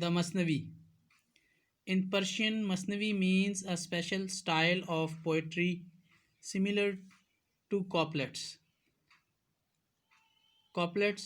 The Masnavi. In Persian, Masnavi means a special style of poetry similar to couplets. Couplets,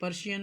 Persian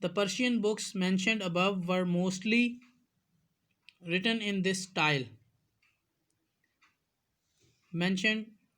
The Persian books mentioned above were mostly written in this style. Mentioned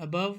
above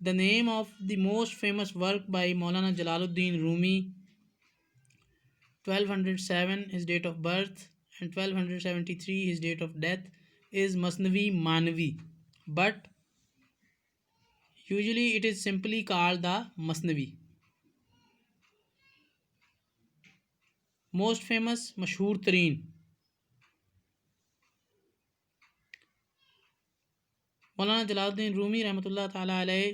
The name of the most famous work by Maulana Jalaluddin Rumi, 1207 his date of birth and 1273 his date of death, is Masnavi Manvi, but usually it is simply called the Masnavi. Most famous, مشہور ترین. مولانا جلال الدین رومی رحمۃ اللہ تعالیٰ علیہ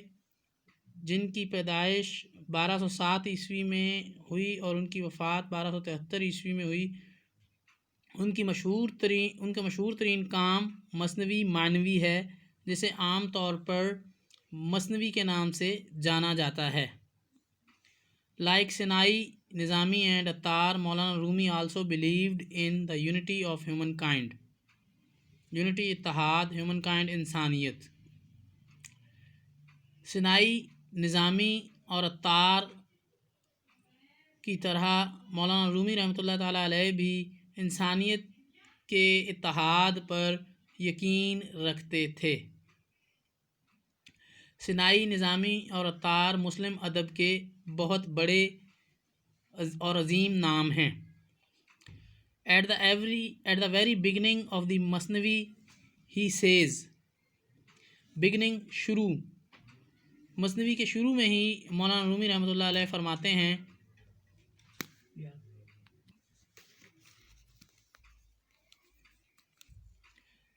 جن کی پیدائش 1207 عیسوی میں ہوئی اور ان کی وفات 1273 عیسوی میں ہوئی. ان کا مشہور ترین کام مثنوی مانوی ہے جسے عام طور پر مثنوی کے نام سے جانا جاتا ہے. Like Sinai, Nizami and Attar, Maulana Rumi also believed in the unity of humankind. Unity, اتحاد, humankind, انسانیت. سنائی، نظامی اور عطار کی طرح مولانا رومی رحمۃ اللہ تعالیٰ علیہ بھی انسانیت کے اتحاد پر یقین رکھتے تھے. سنائی، نظامی اور عطار مسلم ادب کے بہت بڑے اور عظیم نام ہیں. At the very beginning of the Masnavi, he says, beginning شروع. مثنوی کے شروع میں ہی مولانا رومی رحمۃ اللہ علیہ فرماتے ہیں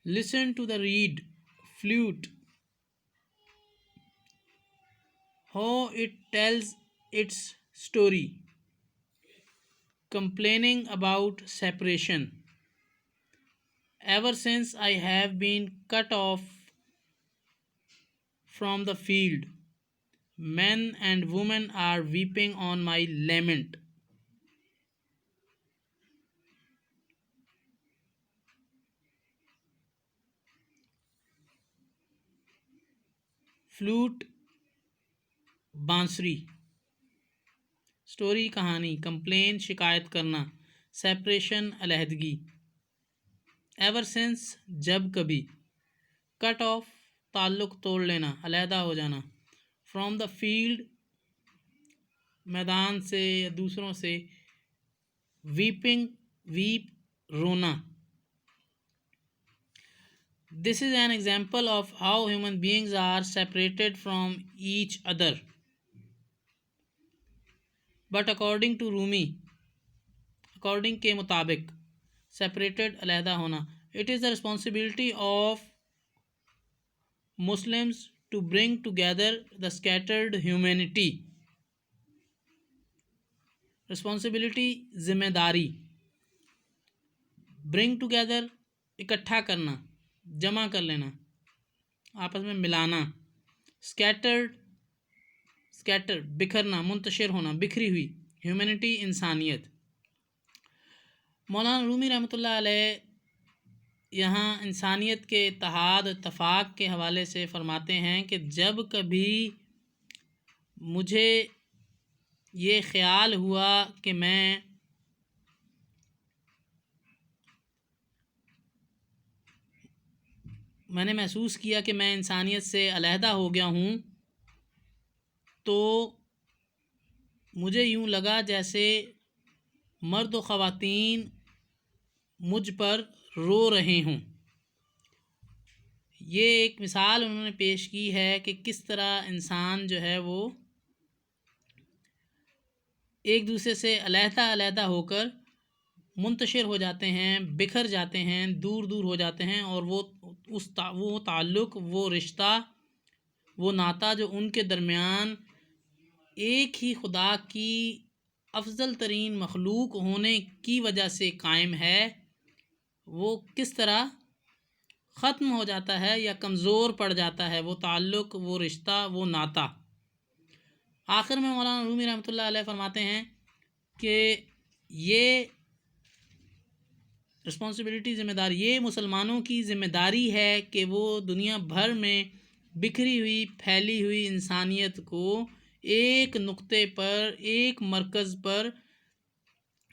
Listen to the reed, flute, how it tells its story, complaining about separation. Ever since I have been cut off from the field, men and women are weeping on my lament. Flute, بانسری. Story, کہانی. Complain, شکایت کرنا. Separation, علیحدگی. Ever since, جب کبھی. Cut off, تعلق توڑ لینا، علیحدہ ہو جانا. فرام دا فیلڈ، میدان سے یا دوسروں سے. ویپنگ، ویپ، رونا. This is an example of how human beings are separated from each other. But according to Rumi, according کے مطابق, separated, علیحدہ ہونا, it is the responsibility of Muslims to bring together the scattered humanity. Responsibility, ذمہ داری. Bring together, اکٹھا کرنا، جمع کر لینا، آپس میں ملانا. اسکیٹرڈ، بکھرنا، منتشر ہونا، بکھری ہوئی. ہیومینٹی، انسانیت. مولانا رومی رحمۃ اللہ علیہ یہاں انسانیت کے اتحاد اتفاق کے حوالے سے فرماتے ہیں کہ جب کبھی مجھے یہ خیال ہوا کہ میں میں نے محسوس کیا کہ میں انسانیت سے علیحدہ ہو گیا ہوں تو مجھے یوں لگا جیسے مرد و خواتین مجھ پر رو رہے ہوں۔ یہ ایک مثال انہوں نے پیش کی ہے کہ کس طرح انسان جو ہے وہ ایک دوسرے سے علیحدہ ہو کر منتشر ہو جاتے ہیں، بکھر جاتے ہیں، دور دور ہو جاتے ہیں، اور وہ تعلق، وہ رشتہ، وہ ناطہ جو ان کے درمیان ایک ہی خدا کی افضل ترین مخلوق ہونے کی وجہ سے قائم ہے، وہ کس طرح ختم ہو جاتا ہے یا کمزور پڑ جاتا ہے، وہ تعلق، وہ رشتہ، وہ ناطہ۔ آخر میں مولانا رومی رحمۃ اللہ علیہ فرماتے ہیں کہ یہ رسپانسبلٹی، ذمہ داری، یہ مسلمانوں کی ذمہ داری ہے کہ وہ دنیا بھر میں بکھری ہوئی پھیلی ہوئی انسانیت کو ایک نقطے پر، ایک مرکز پر،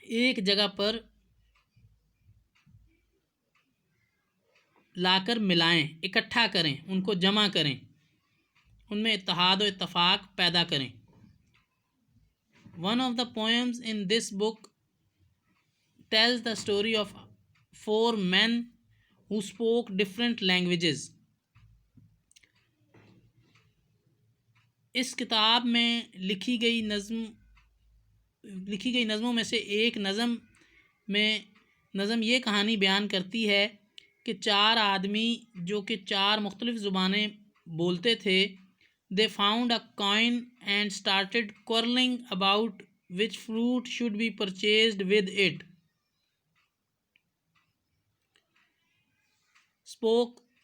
ایک جگہ پر لا کر ملائیں، اکٹھا کریں، ان کو جمع کریں، ان میں اتحاد و اتفاق پیدا کریں۔ One of the poems in this book tells the story of 4 men who spoke different languages. اس کتاب میں لکھی گئی نظموں میں سے ایک نظم یہ کہانی بیان کرتی ہے کہ 4 آدمی جو کہ 4 مختلف زبانیں بولتے تھے، they found a coin and started quarreling about which fruit should be purchased with it.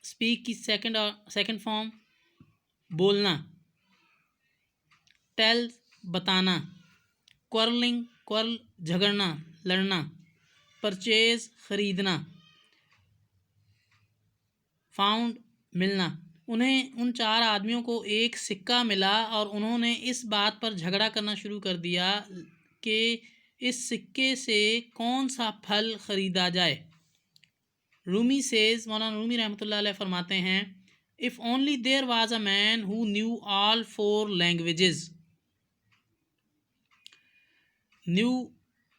speak کی second form بولنا، tell بتانا، quarrel جھگڑنا، لڑنا، purchase خریدنا، found ملنا۔ انہیں ان 4 آدمیوں کو ایک سکہ ملا اور انہوں نے اس بات پر جھگڑا کرنا شروع کر دیا کہ اس سکے سے کون سا پھل خریدا جائے۔ رومی سیز، مولانا رومی رحمۃ اللہ علیہ فرماتے ہیں if only there was a man who knew all 4 languages.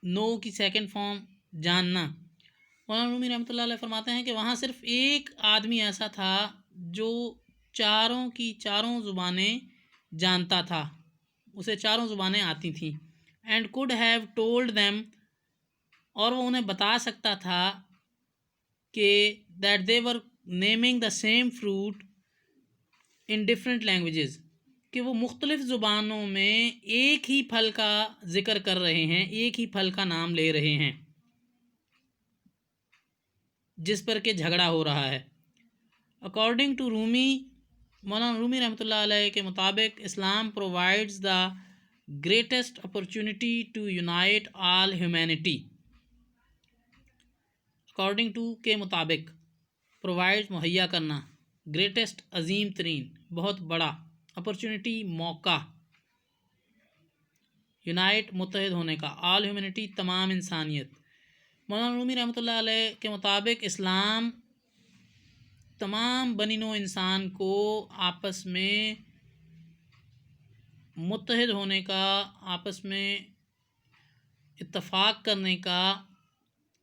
know کی second form جاننا۔ مولانا رومی رحمۃ اللہ علیہ فرماتے ہیں کہ وہاں صرف ایک آدمی ایسا تھا جو 4 کی 4 زبانیں جانتا تھا، اسے 4 زبانیں آتی تھیں، and could have told them، اور وہ انہیں بتا سکتا تھا کہ that they were naming the same fruit in different languages، کہ وہ مختلف زبانوں میں ایک ہی پھل کا ذکر کر رہے ہیں، ایک ہی پھل کا نام لے رہے ہیں جس پر کہ جھگڑا ہو رہا ہے۔ اکارڈنگ ٹو رومی، مولانا رومی رحمۃ اللہ علیہ کے مطابق Islam provides the greatest opportunity to unite all humanity. According to کے مطابق، پرووائڈ مہیا کرنا، گریٹسٹ عظیم ترین، بہت بڑا، اپرچونٹی موقع، یونائٹ متحد ہونے کا، آل ہیومینٹی تمام انسانیت۔ مولانا رومی رحمۃ اللہ علیہ کے مطابق اسلام تمام بنی نوع انسان کو آپس میں متحد ہونے کا، آپس میں اتفاق کرنے کا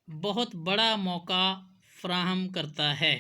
بہت بڑا موقع فراہم کرتا ہے۔